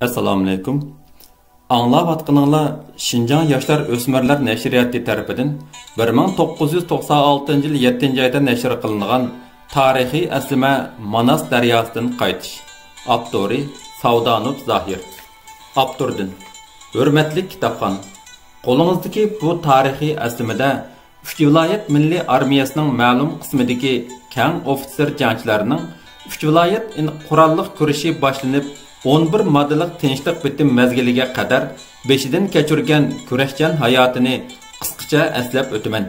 Assalomu alaykum. Anglayotganinglar Şinjan Yoshlar O'smirlar nashriyati tarafidan 1996 yil 7-oyda nashr qilingan Tarixiy aslima Manas daryosidan qaytish. Avtori Savdanut Zahir. Avtordan Hurmatli kitobxon. Qo'lingizdagi bu tarixiy aslimada 3 viloyat milliy armiyasining ma'lum qismidagi kang ofitser jangchilarining 3 viloyat qurolliq kurashi boshlanib 11 moddalik tinchlik bitim mezgiliga qadar 5dan kechirgan kurashchan hayotini qisqacha eslab o'taman.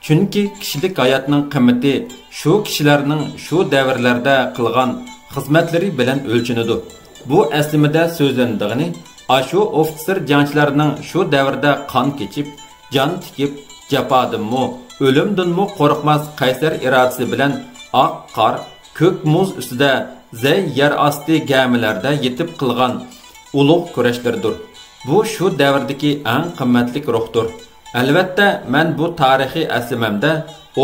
Chunki kishilik hayotning qimmati shu kishilarning shu davrlarda qilgan xizmatlari bilan o'lchanadi. Bu aslimada so'zlandig'ini ashu ofitser jangchilarning shu davrda qon kechib, jon tikib, jafodinmi, o'limdinmi qo'rqmas qaysar irodasi bilan oq qor, ko'k muz ustida zay yer osti gamilarda yetib qilgan ulug' kurashlardir. Bu shu davrdagi eng qimmatli ruhdir. Albatta, men bu tarixiy aslimamda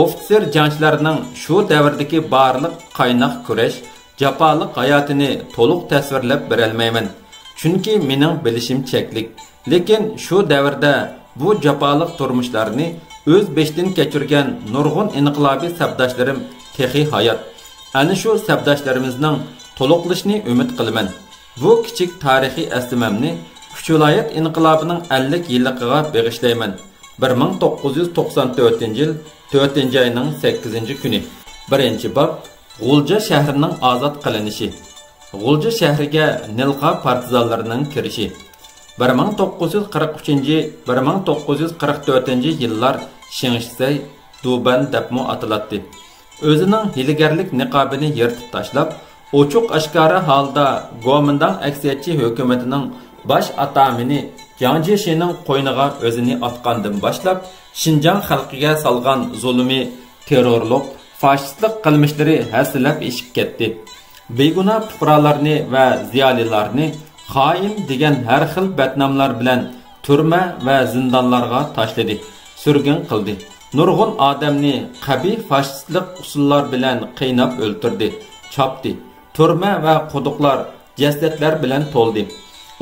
ofitser jangchilarining shu davrdagi barliq qaynoq kurash, jafoliq hayotini to'liq tasvirlab berolmayman. Chunki mening bilishim cheklik. Lekin shu davrda bu jafoliq turmushlarni o'z beshdan kechirgan nurg'un inqilobiy sabdoshlarim texi hayot. Ana shu sabdoshlarimizning to'liqlashini umid qilaman. Bu kichik tarixiy aslimamni Uch viloyat inqilobining 50 yilligiga bag'ishlayman. 1994 yil 4-oyning 8-kuni. 1-bob G'ulja shahrining ozod qilinishi. G'ulja shahriga Nilqa partizanlarining kirishi. 1943-1944 yillar Shingshay Duban debmi atiladi. O'zining hiligarlik niqobini yirtib tashlab, ochiq oshkora holda Gomindan aksiyatchi hukumatining bosh atamini Jiang Jishining qo'yniga o'zini otgandan boshlab, Xinjiang xalqiga solgan zulmi, terrorlik, fashistlik qilmishlari hasilab eshib ketdi. Beguna fuqarolarni va ziyolilarni xoin degan har xil batnomlar bilan turma va zindonlarga tashladi, surgun qildi. Nurg'un odamni qabih fashistlik usullar bilan qiynab o'ltirdi, chopdi. Turma va quduqlar jasadlar bilan to'ldi.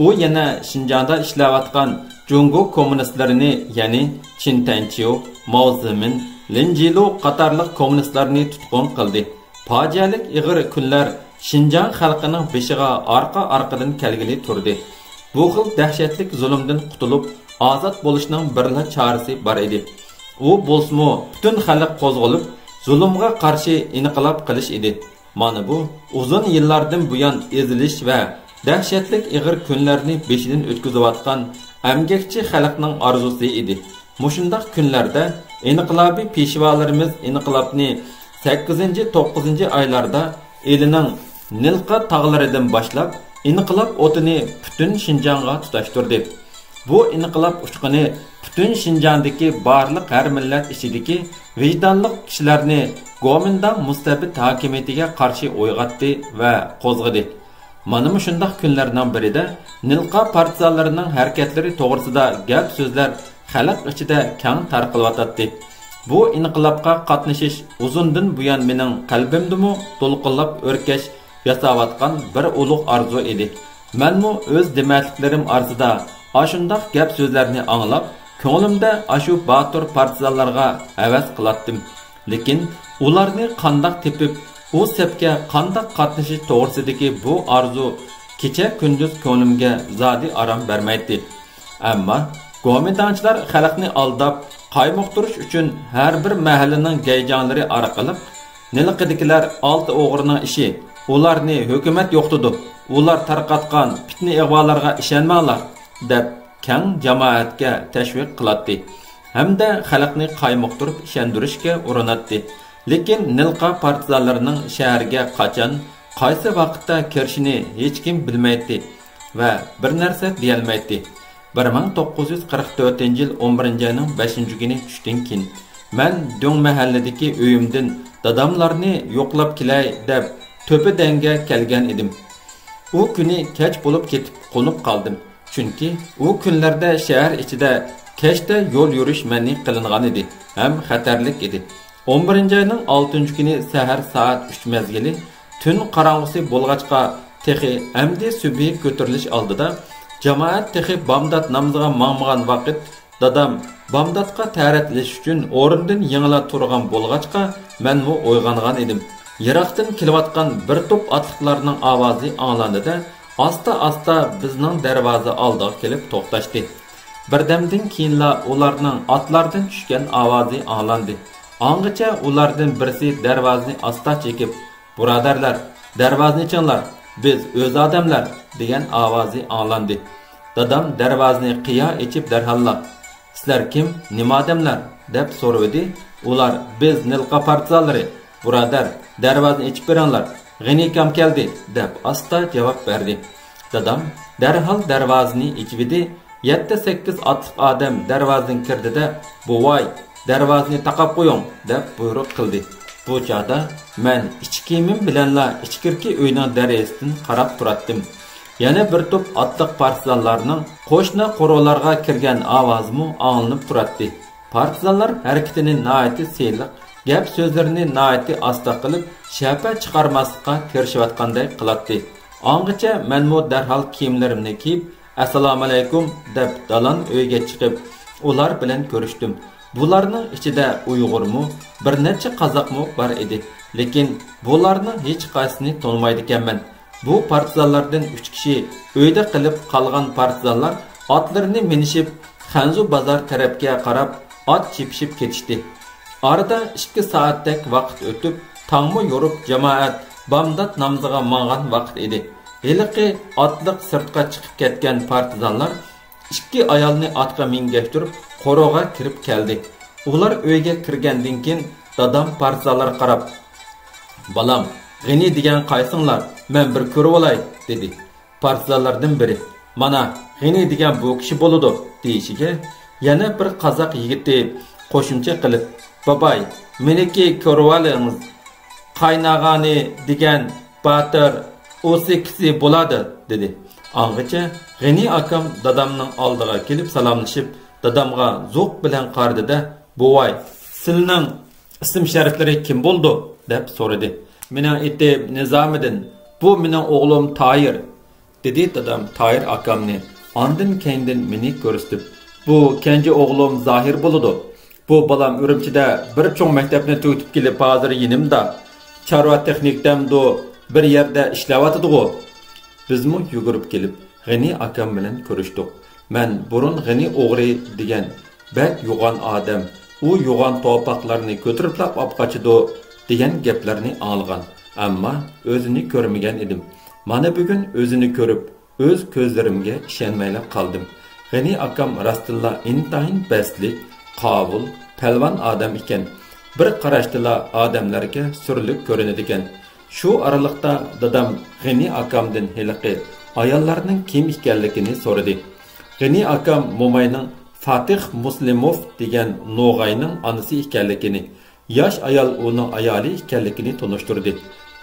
U yana Xinjiangda ishlayotgan Jungo kommunistlarini, ya'ni Qin Tanqiu, Mao Zemin, Lin Jilu qatorliq kommunistlarni tutqun qildi. Fojialik ig'ir kunlar Xinjiang xalqining beshiga orqa-orqadan kelgili turdi. Bu xil dahshatlik zulmdan qutulib, ozod bo'lishning birla chorasi bor edi. U bo'lsa-mu butun xalq qo'zg'alib, zulmga qarshi inqilob qilish edi. Mana bu uzun yillardan buyon ezilish va dahshatlik ig'ir kunlarni beshidan o'tkazayotgan amgakchi xalqning orzusi edi. Mushundaq kunlarda inqilobiy peshvolarimiz inqilobni 8-9 oylarda elining Nilqa tog'laridan boshlab inqilob o'tini butun Xinjiangga tutashtirdi. Bu inqilob uchqini butun Xinjiangdagi barliq har millat ichidagi vijdonli kishilarni Gomindan mustabid hokimiyatiga qarshi uyg'otdi va qo'zg'adi. Mana shunday kunlardan birida Nilqa partizanlarining harakatlari to'g'risida gap so'zlar xalq ichida keng tarqalyotdi. Bu inqilobga qatnashish uzundan buyon mening qalbimdimi to'lqinlab o'rkash yasayotgan bir ulug' arzu edi. Menmu o'z dematliklarim orasida ashundaq gap so'zlarni anglab, ko'nglimda ashu botur partizanlarga havas qilatdim. Lekin ularni qandoq tepib, u sepga qandoq qatnashish to'g'risidagi bu arzu kecha kunduz ko'nglimga zodi aram bermaydi. Ammo Gomindanchilar xalqni aldab, qaymoqtirish uchun har bir mahallaning gayjonlari orqali Nilqidagilar olti o'g'rining ishi, ularni hukumat yo'qtidi, ular tarqatgan fitna ig'volarga ishonmanglar deb keng jamoatga tashviq qiladi hamda xalqni qaymoqtirib ishontirishga urinadi. Lekin Nilqa partizanlarining shaharga qachon, qaysi vaqtda kirishini hech kim bilmaydi va bir narsa deyolmaydi. 1944 yil 11-oyning 5-kuni tushdan keyin men Dong mahalladagi uyimdan dadamlarni yo'qlab kelay deb To'pidanga kelgan edim. U kuni kech bo'lib ketib qo'nib qoldim. Chunki u kunlarda shahar ichida kechda yo'l yurish man'i qilingan edi, ham xatarlik edi. 11-oyning 6-kuni sahar soat 3 mezgili tun qorong'usi bo'lg'achqa texi amdi subi ko'tarilish oldida jamoat texi bomdod namoziga mangmagan vaqt dadam bomdodga ta'ratilish uchun o'rindan yangila turgan bo'lg'achqa menmu o'yg'ongan edim. Yiroqdan kelayotgan bir to'p otliqlarning ovozi anglandida asta bizning darvoza oldiga kelib to'xtashdi. Birdamdan keyinla ularning otlardan tushgan ovozi anglandi. Angacha ulardan birisi darvozni asta chekib, "Birodarlar, darvozni ochinglar, biz o'z odamlar" degan ovozi anglandi. Dadam darvozni qiya ichib darhalla "Sizlar kim, nima odamlar?" deb so'radi. Ular "Biz Nilqa partizanlari, birodar, darvozni ichib beringlar, G'ani kam keldi" deb asta javob berdi. Dadam darhol darvozni ichibdi. 7-8 otliq odam darvozadan kirdida "Buvay, darvozni taqab qo'ying" deb buyruq qildi. Bu chaqda men ichki kiyimim bilanla ichkirki uyning darasidan qarab turatdim. Yana bir to'p otliq partizanlarning qo'shni qo'rovlarga kirgan ovozmi anglanib turadi. Partizanlar harakatini nihoyat siyliq, gap so'zlarini nihoyat asta qilib, shapa chiqarmaslikka tirishayotganday qiladi. Angacha menmu darhol kiyimlarimni kiyib, "Assalomu alaykum" deb dalan uyga chiqib, ular bilan ko'rishdim. Bularning ichida Uyg'urmi, bir necha qozoqmi bor edi. Lekin bularning hech qaysini tanımaydi ekanman. Bu partizanlardan 3 kishi uyda qilib qolgan partizanlar otlarini minishib, Xanzu bozor tarafga qarab ot chepishib ketishdi. Arada 2 soatdek vaqt o'tib, tongmi yorib jamoat bomdod namoziga mang'an vaqt edi. Heliqi otliq sirtqa chiqib ketgan partizanlar 2 ayolni otga mingashtirib qo'roga kirib keldi. Ular uyga kirgandan keyin dadam partizanlarga qarab "Balam, G'ani degan qaysinglar? Men bir ko'rib olay" dedi. Partizanlardan biri "Mana G'ani degan bu kishi bo'ladi" deyishiga yana bir qozoq yigiti qo'shimcha qilib "Babay, meniki ko'rib olingiz. Qaynag'ani degan Batir o'si kishi bo'ladi" dedi. Angacha G'ani akam dadamning oldiga kelib salomlashib, dadamga zo'q bilan qaradida "Buvay, sizning ism shariflari kim bo'ldi?" deb so'radi. "Mening etim Nizomiddin, bu mening o'g'lim Toyir" dedi dadam Toyir akamni. Ondan keyindan meni ko'rsatib, "Bu kenji o'g'lim Zohir bo'ladi. Bu balam Urumchida bir cho'ng maktabni tugatib kelib, hozir yinimda chorva texnikdamdo bir yerda ishlayotdi-ku." Bizmi yugurib kelib G'ani akam bilan ko'rishdik. Men burun G'ani o'g'ri degan bak yo'g'on odam, u yo'g'on to'paqlarni ko'tiriplab olib qochdi degan gaplarni anglagan, ammo o'zini ko'rmagan edim. Mana bugun o'zini ko'rib, o'z ko'zlarimga ishonmay qoldim. G'ani akam rastilla intayin baslik, qovul, palvon odam ekan. Bir qarashdila odamlarga surlik ko'rinadigan. Shu araliqda dadam G'ani akamdan heliqi ayollarning kim ekanligini so'radi. G'ani akam Mo'mayning Fatih Muslimov degan No'g'ayning onasi ekanligini, yosh ayol uning ayoli ekanligini tunishtirdi.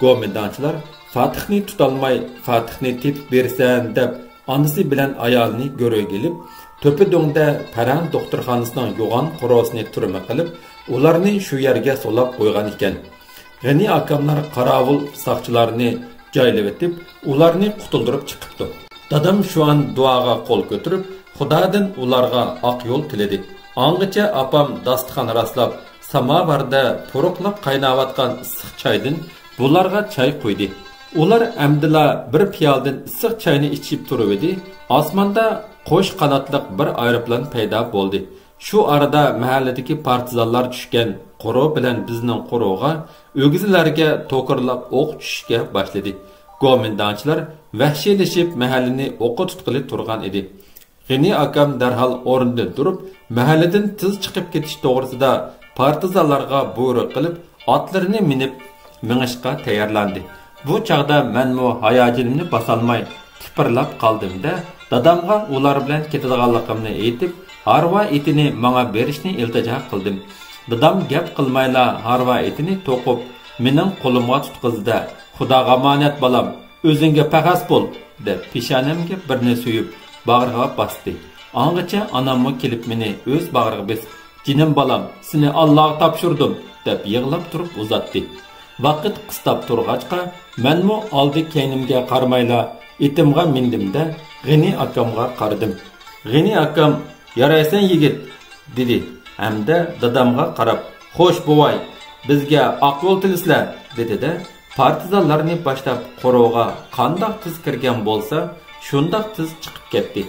Go'mindanchilar Fatihni tutolmay, Fatihni tepib bersan deb onasi bilan ayolni go'rga kelib, To'pidongda Parang doktorxonasining yo'g'on qurosini turma qilib, ularni shu yerga solab qo'ygan ekan. G'ani akamlar qarovul soqchilarini joylab etib, ularni qutuldirib chiqibdi. Dadam shu an duoga qo'l ko'tarib, Xudodan ularga oq yo'l tiladi. Angacha apam dasturxon raslab, samovarda puruqlab qaynayotgan issiq choydan bularga choy qo'ydi. Ular amdila bir piyoldan issiq choyni ichib turib edi. Osmonda qo'sh qanotliq bir aeroplan paydo bo'ldi. Shu arada mahalladagi partizanlar tushgan qoro bilan bizning qoroga o'gizlarga to'kirlab o'q tushishga boshladi. Go'mindanchilar vahshiylashib mahallani o'qqa tutqili turgan edi. G'ani akam darhol o'rnidan turib, mahalladan tiz chiqib ketish to'g'risida partizanlarga buyruq qilib, otlarini minib minishga tayyorlandi. Bu chaqda menmu hayojonimni bosolmay tipirlab qoldim-da, dadamga ular bilan ketadiganligimni aytib, harva etini menga berishni iltijo qildim. Dadam gap qilmayla harva etini to'qib, mening qo'limga tutqizdi. "Xudoga omonat bolam, o'zingga paxas bo'l" deb peshonamga birni suyib bag'riga bosdi. Angacha onammi kelib meni o'z bag'riga besib, "Jinim bolam, seni Allohga topshirdim" deb yig'lab turib uzatdi. Vaqt qistab turg'achqa, menmu oldi keynimga qarmayla itimga mindimda G'ini akamga qaradim. G'ini akam, "Yaraysan yigit", dedi. Hamda dadamga qarab, "Xo'sh buvay, bizga aql tilislar", dedi-de, partizanlarni boshlab qo'rovga qandoq tiz kirgan bo'lsa, shundoq tiz chiqib ketdi.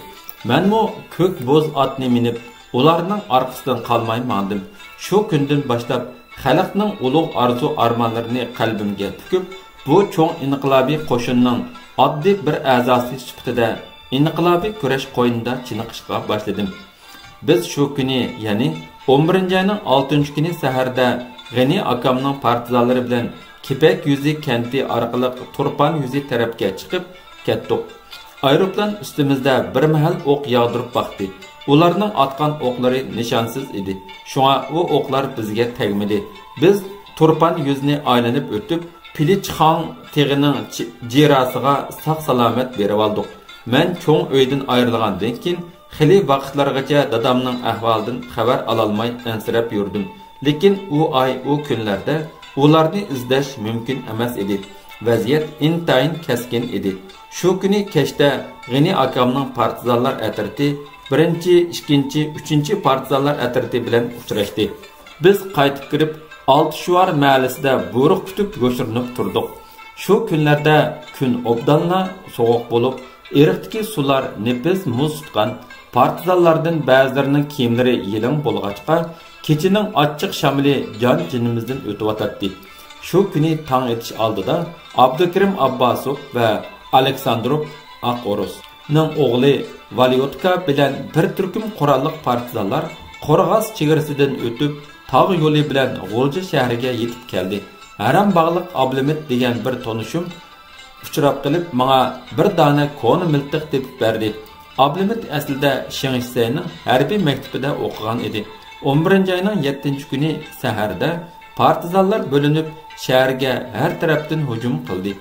Menmu ko'k bo'z otni minib, ularning orqasidan qolmay mandim. Shu kundan boshlab xalqning ulug' arzu armonlarini qalbimga tukib, bu cho'ng inqilobiy qo'shinning oddiy bir a'zosi sifatida inqilobiy kurash qo'ynida chiniqishga boshladim. Biz shu kuni, ya'ni 11-oyning 6-kuni saharda G'ini akamning partizanlari bilan Kipak yuzi kenti orqali Turpan yuzi tarafga chiqib ketdik. Aeroplan ustimizda bir mahal o'q yog'dirib baqdi. Ularning atgan o'qlari nishonsiz edi. Shunga u o'qlar bizga tegmadi. Biz Turpan yuzini aylanib o'tib, Pilichxon teg'ining jirasiga sog'-salomat berib oldik. Men cho'ng uydan ayrilgandan keyin xili vaqtlargacha dadamning ahvolidan xabar ololmay ansirab yurdim. Lekin u oy, u kunlarda ularni izlash mumkin emas edi. Vaziyat intayin keskin edi. Shu kuni kechda G'ini akamning partizanlar atriti 1-chi, 2-chi, 3-chi partizanlar atriti bilan uchrashdi. Biz qaytib kirib, Oltishvar mahallasida bo'riq kutib go'shirinib turdik. Shu kunlarda kun obdanla sovuq bo'lib, eriqdagi sular nefis muz tutgan. Partizanlardan ba'zilarining kiyimlari yelin bo'lg'achqa, kechining ochiq shamili jon jinimizdan o'tib o'tadi. Shu kuni tong etish oldida Abdukarim Abbasov va Aleksandrov Aqorusning o'g'li Valyotka bilan bir turkum qurolliq partizanlar Qo'rg'os chegarasidan o'tib, tog' yo'li bilan G'o'lja shahriga yetib keldi. Haram bog'liq Ablimit degan bir tonishim uchrab qilib, menga bir dona ko'ni miltiq tepib berdi. Ablimit aslida Shengshayning harbiy maktabida o'qigan edi. 11-oyning 7-kuni saharda partizanlar bo'linib shaharga har tarafdan hujum qildi.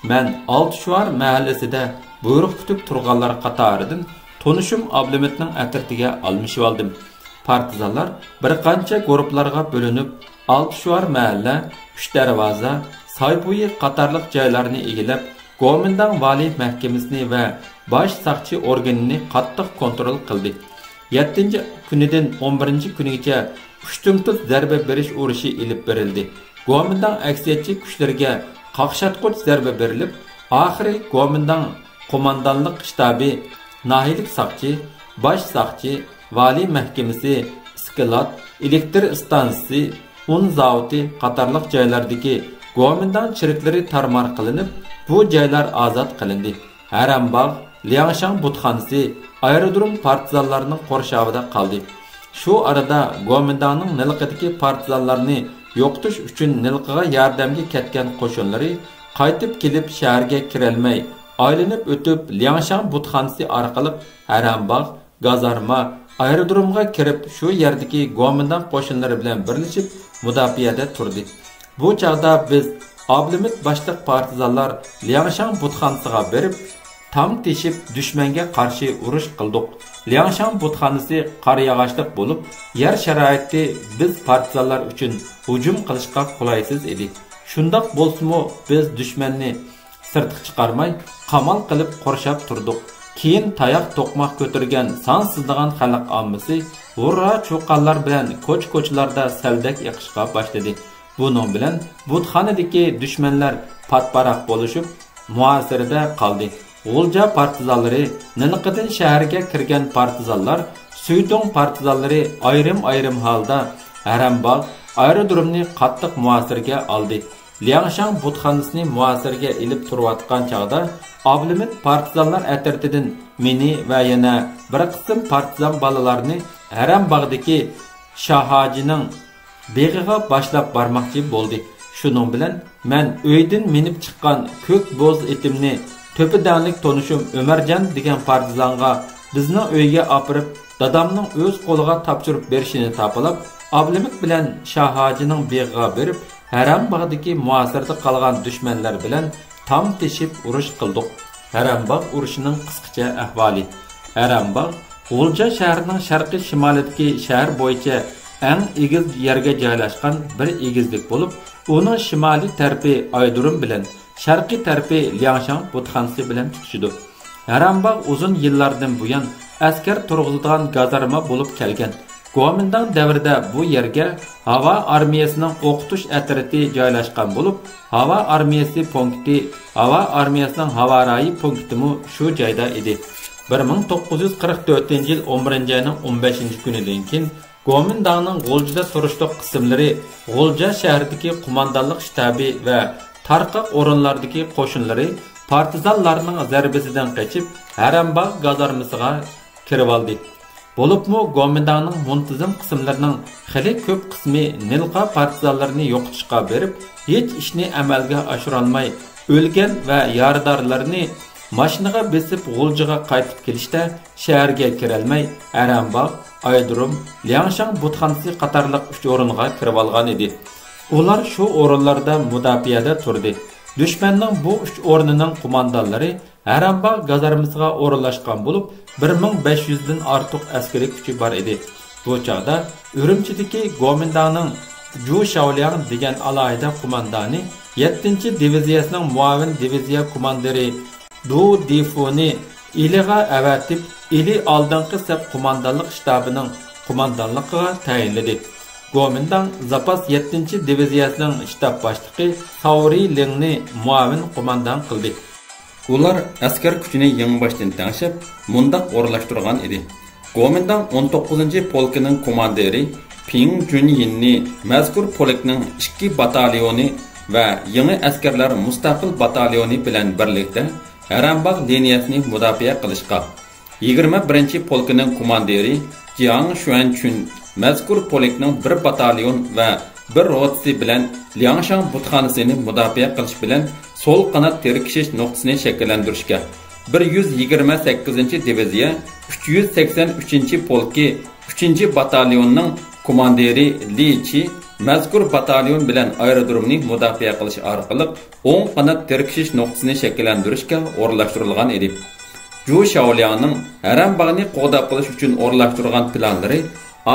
Men Oltishvar mahallasida buyruq kutib turganlar qatoridan tonishim Ablimitning atritiga almishib oldim. Partizanlar bir qancha guruhlarga bo'linib, Oltishvar mahalla, Uchdarvoza, Soybuyi qatorliq joylarni egallab, Go'mindan valiy mahkamasini va bosh saqchi organini qattiq kontrol qildi. 7-kunidan 11-kunigacha 3 tumtuq zarba berish urushi ilib berildi. Go'mindan aksiyatchi kuchlarga qaqshatqich zarba berilib, oxiri Go'mindan qo'mondonlik shtabi, nahiylik saqchi, bosh saqchi, valiy mahkamasi, iskilat, elektr stansiyasi, un zavodi qatorliq joylardagi Go'mindan chiriklari tarmar qilinib, bu joylar ozod qilindi. Harambog', Liangshan butxonasi, aerodrom partizanlarning qo'rshovida qoldi. Shu arada Go'mindanning nilqidagi partizanlarni yo'qotish uchun nilqiga yordamga ketgan qo'shinlari qaytib kelib shaharga kirolmay, aylanib o'tib Liangshan butxonasi orqali Harambog', Gazarma, aerodromga kirib, shu yerdagi Go'mindan qo'shinlari bilan birlashib mudofaada turdi. Bu chaqda biz Ablimit boshliq partizanlar Liangshan butxonasiga berib, tam teshib dushmanga qarshi urush qildik. Liangshan butxonasi qor yog'ochliq bo'lib, yer sharoiti biz partizanlar uchun hujum qilishga qulaysiz edi. Shundoq bo'lsa-mu, biz dushmanni sirtqa chiqarmay, qamal qilib qurshab turdik. Keyin tayoq to'qmoq ko'targan sansizdigan xalq ommasi g'urra cho'qqanlar bilan ko'ch-ko'chlarda saldak yiqishga boshladi. Buning bilan butxonadagi dushmanlar patparaq bo'lishib, muasirida qoldi. G'o'lja partizanlari, Nilqidan shaharga kirgan partizanlar, Suydong partizanlari ayrim-ayrim holda Harambog' aerodromni qattiq muasirga oldi. Liangshan butxonasini muasirga ilib turayotgan chaqda Ablimit partizanlar atritidan meni va yana bir qism partizan bolalarni Harambog'dagi Shahojining beg'iga boshlab bormoqchi bo'ldi. Shuning bilan men uydan minib chiqqan ko'k bo'z etimni To'pidanlik tonishim Umarjon degan partizanga bizning uyga opirib, dadamning o'z qo'liga topshirib berishini topilib, Ablimit bilan Shahojining beg'iga berib, Harambog'dagi muasirda qolgan dushmanlar bilan tam teshib urush qildik. Harambog' urushining qisqacha ahvoli. Harambog' G'o'lja shahrining sharqiy shimolidagi shahar bo'yicha eng egiz yerga joylashgan bir egizlik bo'lib, uning shimoliy tarafi Aydurum bilan, sharqiy tarafi Liangshan butxonasi bilan tutishidi. Harambog' uzun yillardan buyon askar turg'izadigan gazarma bo'lib kelgan. Kuomintang davrida bu yerga havo armiyasining o'qitish atriti joylashgan bo'lib, havo armiyasi punkti, havo armiyasining havorayi punktimi shu joyda edi. 1944-yil 11-oyning 15-kunidan keyin Kuomintangning G'oljida turishliq qismlari G'olja shahridagi qo'mondonlik shtabi va tarqoq o'rinlardagi qo'shinlari partizanlarning zarbasidan qochib, Harambog' gazarmasiga kirib oldi. Bo'libmi Kuomintangning muntazam qismlarining xili ko'p qismi Nilqa partizanlarini yo'qotishga berib, hech ishni amalga oshira olmay o'lgan va yaradorlarni mashinaga besib G'oljaga qaytib kelishda shaharga kira olmay Harambog', Aydurum, Liangshan butxonasi qatorliq 3 o'ringa kirib olgan edi. Ular shu o'rinlarda mudofaada turdi. Düşmanning bu 3 o'rnining qo'mondonlari Harambog' gazarmasiga o'rinlashgan bo'lib, 1500 dan ortiq askariy kuchi bor edi. Bu chaqda Urumchidagi Kuomintangning Ju Shaoliang degan alohida qo'mondoni 7-diviziyasining muavin diviziya komandiri Du Difuni iliga avatib, ili oldingi saf qo'mondonlik shtabining qo'mondonligiga tayinladi. Kuomintang zapas 7-diviziyasining shtab boshlig'i Sauri Lingni muavin qo'mondon qildi. Ular askar kuchini yangiboshdan tangshib, mundaq o'rlashtirgan edi. Kuomintang 19-polkining komandiri Ping Junyinni mazkur polkning 2 batalyoni va yangi askarlar mustaqil batalyoni bilan birlikda Harambog' liniyasini mudofaa qilishga, 21-polkining komandiri Jiang Xuanchun mazkur polkning 1 batalyon va 1 rotasi bilan Liangshan butxonasini mudofaa qilish bilan sol qanot terkishish nuqtasini shakllantirishga, 128-diviziya 383-polki 3-batalyonning komandiri Li Chi mazkur batalyon bilan aerodromni mudofaa qilish orqali o'ng qanot terkishish nuqtasini shakllantirishga o'rlashtirilgan edi. Ju Shaoliangning Harambog'ni qo'g'dab qilish uchun o'rlashtirgan planlari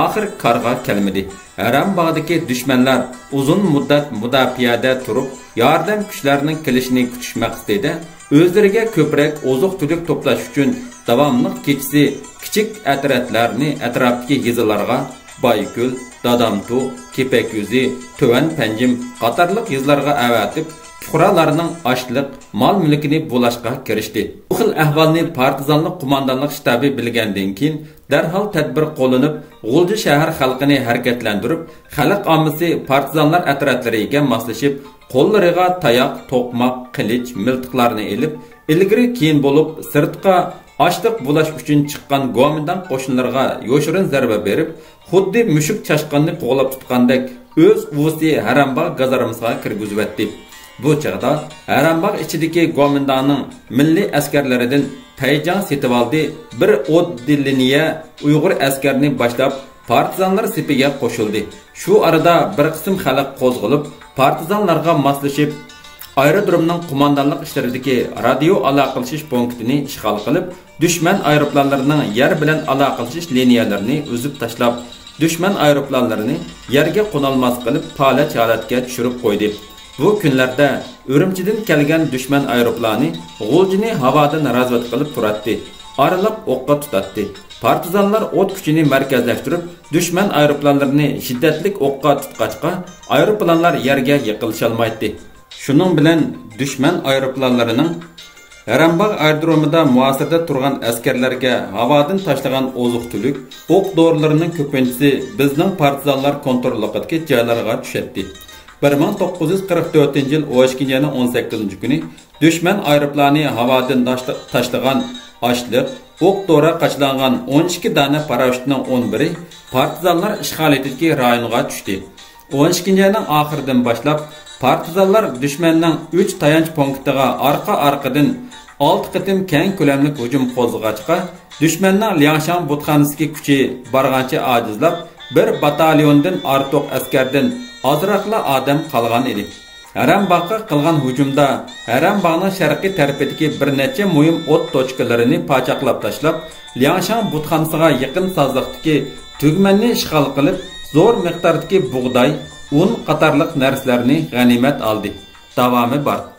oxir qarga kelmadi. Harambog'dagi dushmanlar uzun muddat mudofaada turib, yordam kuchlarining kelishini kutish maqsadida o'zlariga ko'proq oziq-tulik to'plash uchun davomli kechasi kichik atratlarni atrofdagi yezilarga Baykul, Dadamtu, Kepekyuzi, Töven Panjim qatorliq yezlarga avatib, fuqarolarning ochliq, mol-mulkini bo'lashga kirishdi. Bu xil ahvolni partizanlik qo'mondonlik shtabi bilgandan keyin darhol tadbir qo'llanib, G'o'lja shahar xalqini harakatlantirib, xalq ommasi partizanlar atratlariga moslashib, qo'llariga tayoq, to'qmoq, qilich, miltiqlarni elib, ilgari keyin bo'lib sirtqa ochliq bo'lash uchun chiqqan Kuomintang qo'shinlariga yo'shirin zarba berib, xuddi mushuk chashqanni qo'g'lab tutgandek o'z uvusi Harambog' gazarmasiga kirgizibdi. Bu chaqda Harambog' ichidagi Kuomintangning milliy askarlaridan Tayjang Setivaldi bir oddiliniya Uyg'ur askarni boshlab partizanlar sepiga qo'shildi. Shu arada bir qism xalq qo'zg'alib, partizanlarga moslashib, aerodromning qo'mondonlik ishlaridagi radio aloqalashish punktini ishg'ol qilib, dushman aeroplanlarining yer bilan aloqalashish liniyalarini uzib tashlab, dushman aeroplanlarini yerga qo'nolmas qilib, palach holatga tushirib qo'ydi. Bu kunlarda Urumchidan kelgan dushman aeroplani G'o'ljani havodan razvad qilib turadi. Araliq o'qqa tutatdi. Partizanlar o't kuchini markazlashtirib, dushman aeroplanlarini shiddatli o'qqa tutqachqa, aeroplanlar yerga yiqilisha olmaydi. Shuning bilan dushman aeroplanlarining Harambog' aerodromida muasirda turgan askarlarga havodan tashlagan oziq-tulik, o'q-dorilarning ko'pinchisi bizning partizanlar kontrolidagi joylarga tushadi. 1944-yil 12-oyning 18-kuni dushman aeroplani havodan tashlagan ochliq, o'q-dora qachlangan 12 dona parashutning 11-i partizanlar ishg'ol etgan rayonga tushdi. 12-oyning oxiridan boshlab partizanlar dushmanning 3 tayanch punktiga orqa-orqadan 6 qitim keng ko'lamli hujum qo'zg'achqa, dushmanning Liangshan butxonasiga kuchi bargancha ojizlab, bir batalyondan ortiq askardan ozroqla odam qolgan edi. Harambog'ga qilgan hujumda Harambog'ning sharqiy tarafidagi bir necha muhim o't tochkalarini pachaqlab tashlab, Liangshan butxonasiga yaqin sozliqdagi tugmanni ishg'ol qilib, zo'r miqdordagi bug'doy, un qatorliq narsalarni g'animat oldi. Davomi bor.